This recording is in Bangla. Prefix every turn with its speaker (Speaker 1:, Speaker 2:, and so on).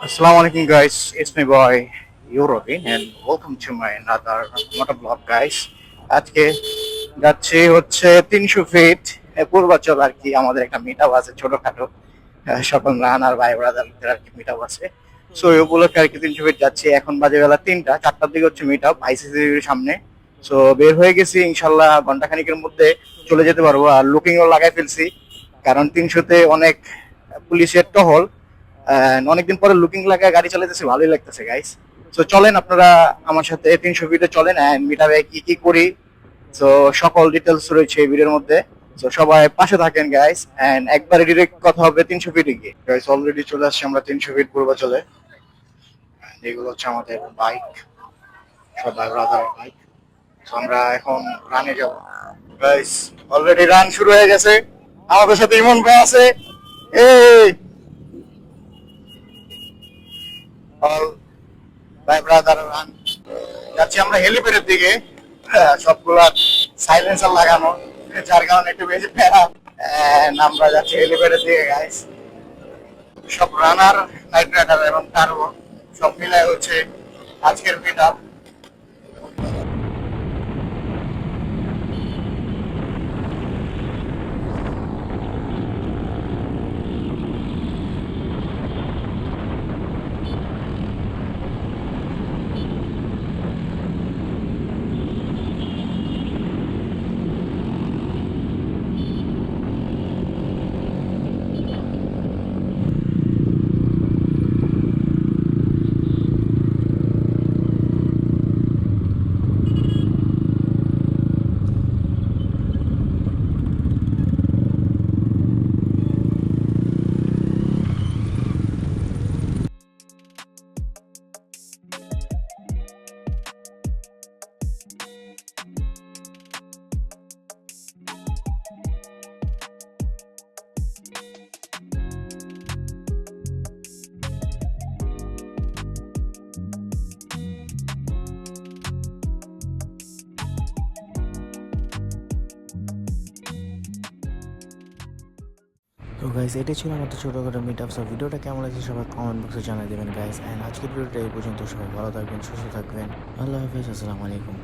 Speaker 1: Assalamualaikum guys, it's my boy Eurovin and welcome to my another motovlog guys. আজকে যাচ্ছি হচ্ছে 300 ফিট পূর্বাচল আর কি। আমাদের একটা মিট আপ আছে ছোটখাটো, সকল রানার ভাই ব্রাদারদের আর কি মিট আপ আছে। সো ওই উপলক্ষে আর কি 300 ফিট যাচ্ছি। এখন বাজে বেলা 3টা, 4টার দিকে হচ্ছে মিট আপ আইসিসির সামনে। সো বের হয়ে গেছি, ইনশাল্লাহ ঘন্টাখানিকের মধ্যে চলে যেতে পারবো। আর লুকিংও লাগাই ফেলছি, কারণ 300তে অনেক পুলিশের টহল। অনেকদিন পরে লুকিং লাগায় গাড়ি চালাতেছে, ভালোই লাগতেছে গাইস। তো চলেন আপনারা আমার সাথে 300 ফিটে চলেন এন্ড মিটারে কি কি করি। তো সকল ডিটেলস রয়েছে এই ভিডিওর মধ্যে। তো সবাই পাশে থাকেন গাইস এন্ড একবারে ডিরেক্ট কথা হবে 300 ফিটে গিয়ে। গাইস অলরেডি চলে আসছি আমরা 300 ফিট পূর্বাচলে। এগুলো হচ্ছে আমাদের বাইক, সবাই ব্রাদার বাইক। তো আমরা এখন রানে যাব গাইস। অলরেডি রান শুরু হয়ে গেছে, আমাদের সাথে ইমন ভাই আছে। এই অল ভাই ব্রাদার রান যাচ্ছি আমরা হেলিপ্যাডের দিকে। সবগুলা সাইলেন্সার লাগানো, যার কারণে একটু বেশি প্যারা। আমরা যাচ্ছি হেলিপ্যাডের দিকে গাইস। সব রানার, নাইট রাইডার এবং টার্বো সব মিলাই হচ্ছে আজকের মিট আপ।
Speaker 2: তো গাইস, এটাই ছিল আমাদের ছোটোখাটো মিট আপ। ভিডিওটা কেমন লাগছে সবাই কমেন্ট বক্সে জানিয়ে দেবেন গাইস। অ্যান্ড আজকের ভিডিওটা এই পর্যন্ত। সবাই ভালো থাকবেন, সুস্থ থাকবেন। আল্লাহ হাফিজ, আসসালামু আলাইকুম।